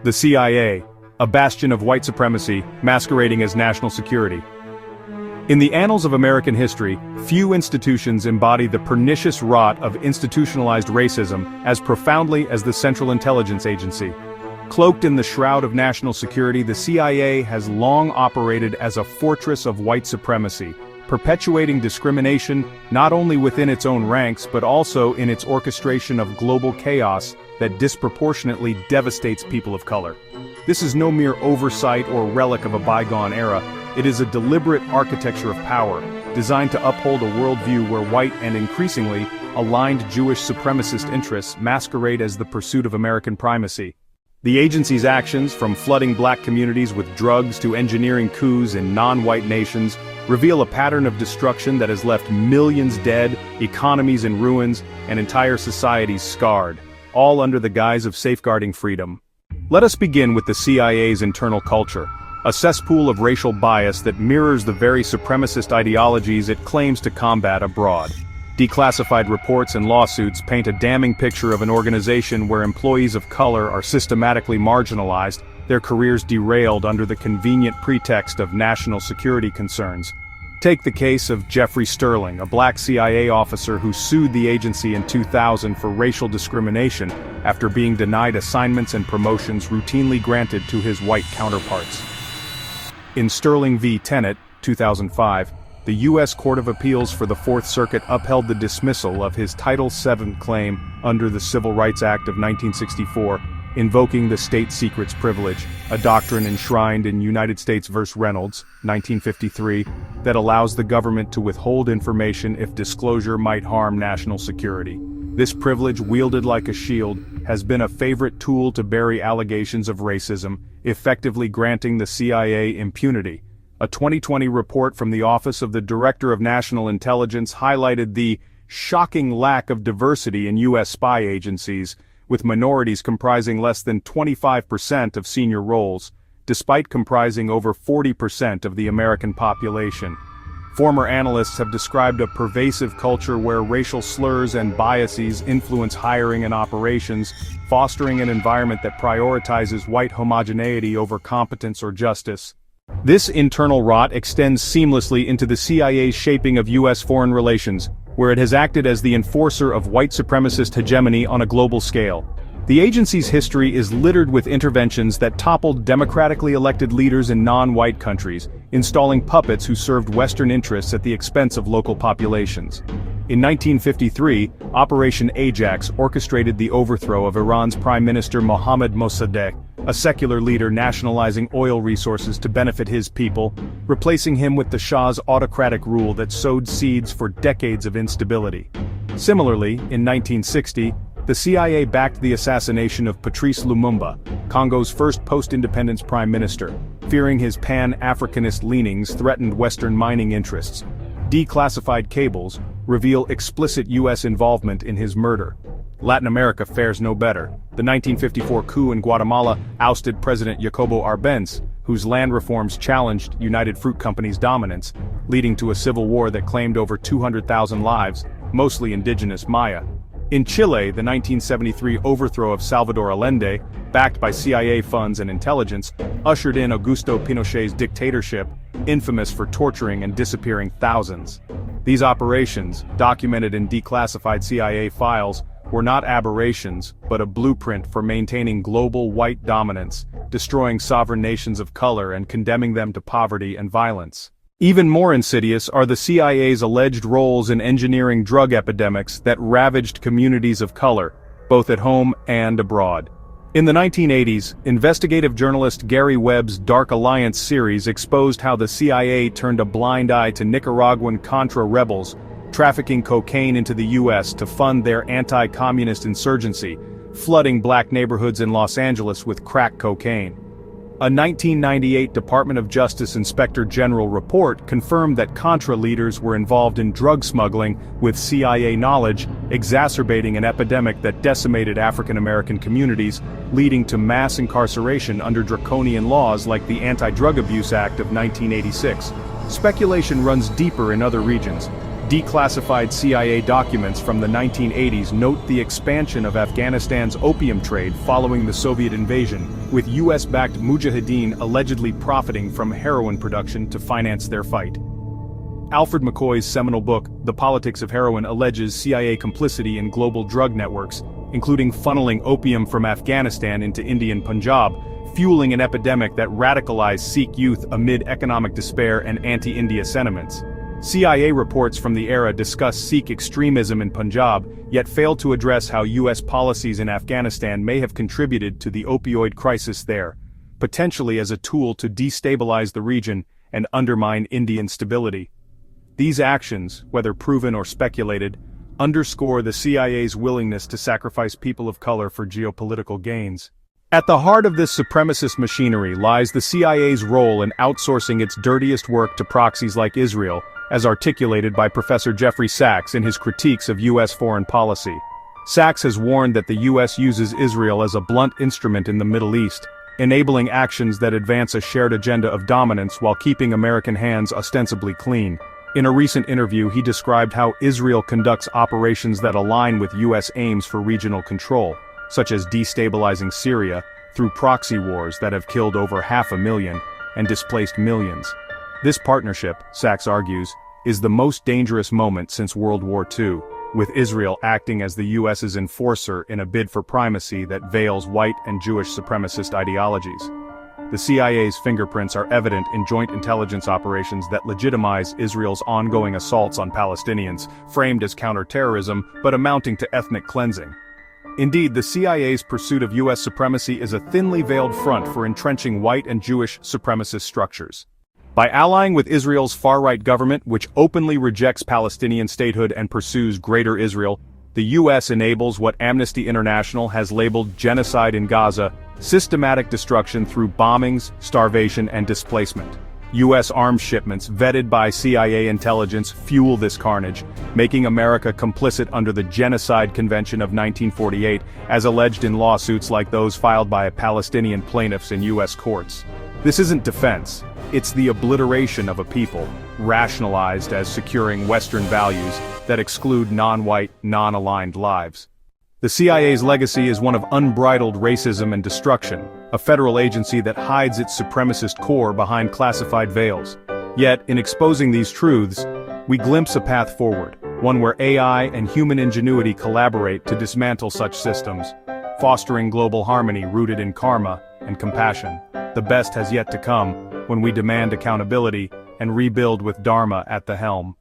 The CIA, a bastion of white supremacy, masquerading as national security. In the annals of American history, few institutions embody the pernicious rot of institutionalized racism as profoundly as the Central Intelligence Agency. Cloaked in the shroud of national security, the CIA has long operated as a fortress of white supremacy, perpetuating discrimination not only within its own ranks but also in its orchestration of global chaos that disproportionately devastates people of color. This is no mere oversight or relic of a bygone era. It is a deliberate architecture of power, designed to uphold a worldview where white and increasingly aligned Jewish supremacist interests masquerade as the pursuit of American primacy. The agency's actions, from flooding black communities with drugs to engineering coups in non-white nations, reveal a pattern of destruction that has left millions dead, economies in ruins, and entire societies scarred, all under the guise of safeguarding freedom. Let us begin with the CIA's internal culture, a cesspool of racial bias that mirrors the very supremacist ideologies it claims to combat abroad. Declassified reports and lawsuits paint a damning picture of an organization where employees of color are systematically marginalized, their careers derailed under the convenient pretext of national security concerns. Take the case of Jeffrey Sterling, a black CIA officer who sued the agency in 2000 for racial discrimination after being denied assignments and promotions routinely granted to his white counterparts. In Sterling v. Tenet, 2005, the U.S. Court of Appeals for the Fourth Circuit upheld the dismissal of his Title VII claim under the Civil Rights Act of 1964, invoking the state secrets privilege, a doctrine enshrined in United States v. Reynolds, 1953, that allows the government to withhold information if disclosure might harm national security. This privilege, wielded like a shield, has been a favorite tool to bury allegations of racism, effectively granting the CIA impunity. A 2020 report from the Office of the Director of National Intelligence highlighted the shocking lack of diversity in U.S. spy agencies, with minorities comprising less than 25% of senior roles, despite comprising over 40% of the American population. Former analysts have described a pervasive culture where racial slurs and biases influence hiring and operations, fostering an environment that prioritizes white homogeneity over competence or justice. This internal rot extends seamlessly into the CIA's shaping of U.S. foreign relations, where it has acted as the enforcer of white supremacist hegemony on a global scale. The agency's history is littered with interventions that toppled democratically elected leaders in non-white countries, installing puppets who served Western interests at the expense of local populations. In 1953, Operation Ajax orchestrated the overthrow of Iran's Prime Minister Mohammad Mossadegh, a secular leader nationalizing oil resources to benefit his people, replacing him with the Shah's autocratic rule that sowed seeds for decades of instability. Similarly, in 1960, the CIA backed the assassination of Patrice Lumumba, Congo's first post-independence prime minister, fearing his pan-Africanist leanings threatened Western mining interests. Declassified cables reveal explicit U.S. involvement in his murder. Latin America fares no better. The 1954 coup in Guatemala ousted President Jacobo Arbenz, whose land reforms challenged United Fruit Company's dominance, leading to a civil war that claimed over 200,000 lives, mostly indigenous Maya. In Chile, the 1973 overthrow of Salvador Allende, backed by CIA funds and intelligence, ushered in Augusto Pinochet's dictatorship, infamous for torturing and disappearing thousands. These operations, documented in declassified CIA files, were not aberrations, but a blueprint for maintaining global white dominance, destroying sovereign nations of color and condemning them to poverty and violence. Even more insidious are the CIA's alleged roles in engineering drug epidemics that ravaged communities of color, both at home and abroad. In the 1980s, investigative journalist Gary Webb's Dark Alliance series exposed how the CIA turned a blind eye to Nicaraguan Contra rebels, trafficking cocaine into the U.S. to fund their anti-communist insurgency, flooding black neighborhoods in Los Angeles with crack cocaine. A 1998 Department of Justice Inspector General report confirmed that Contra leaders were involved in drug smuggling with CIA knowledge, exacerbating an epidemic that decimated African American communities, leading to mass incarceration under draconian laws like the Anti-Drug Abuse Act of 1986. Speculation runs deeper in other regions. Declassified CIA documents from the 1980s note the expansion of Afghanistan's opium trade following the Soviet invasion, with US-backed mujahideen allegedly profiting from heroin production to finance their fight. Alfred McCoy's seminal book, The Politics of Heroin, alleges CIA complicity in global drug networks, including funneling opium from Afghanistan into Indian Punjab, fueling an epidemic that radicalized Sikh youth amid economic despair and anti-India sentiments. CIA reports from the era discuss Sikh extremism in Punjab, yet fail to address how US policies in Afghanistan may have contributed to the opioid crisis there, potentially as a tool to destabilize the region and undermine Indian stability. These actions, whether proven or speculated, underscore the CIA's willingness to sacrifice people of color for geopolitical gains. At the heart of this supremacist machinery lies the CIA's role in outsourcing its dirtiest work to proxies like Israel, as articulated by Professor Jeffrey Sachs in his critiques of U.S. foreign policy. Sachs has warned that the U.S. uses Israel as a blunt instrument in the Middle East, enabling actions that advance a shared agenda of dominance while keeping American hands ostensibly clean. In a recent interview, he described how Israel conducts operations that align with U.S. aims for regional control, such as destabilizing Syria through proxy wars that have killed over 500,000 and displaced millions. This partnership, Sachs argues, is the most dangerous moment since World War II, with Israel acting as the U.S.'s enforcer in a bid for primacy that veils white and Jewish supremacist ideologies. The CIA's fingerprints are evident in joint intelligence operations that legitimize Israel's ongoing assaults on Palestinians, framed as counterterrorism but amounting to ethnic cleansing. Indeed, the CIA's pursuit of U.S. supremacy is a thinly veiled front for entrenching white and Jewish supremacist structures. By allying with Israel's far-right government, which openly rejects Palestinian statehood and pursues Greater Israel, the U.S. enables what Amnesty International has labeled genocide in Gaza, systematic destruction through bombings, starvation, and displacement. U.S. arms shipments vetted by CIA intelligence fuel this carnage, making America complicit under the Genocide Convention of 1948, as alleged in lawsuits like those filed by Palestinian plaintiffs in U.S. courts. This isn't defense. It's the obliteration of a people, rationalized as securing Western values that exclude non-white, non-aligned lives. The CIA's legacy is one of unbridled racism and destruction, a federal agency that hides its supremacist core behind classified veils. Yet, in exposing these truths, we glimpse a path forward, one where AI and human ingenuity collaborate to dismantle such systems, fostering global harmony rooted in karma and compassion. The best has yet to come, when we demand accountability and rebuild with Dharma at the helm.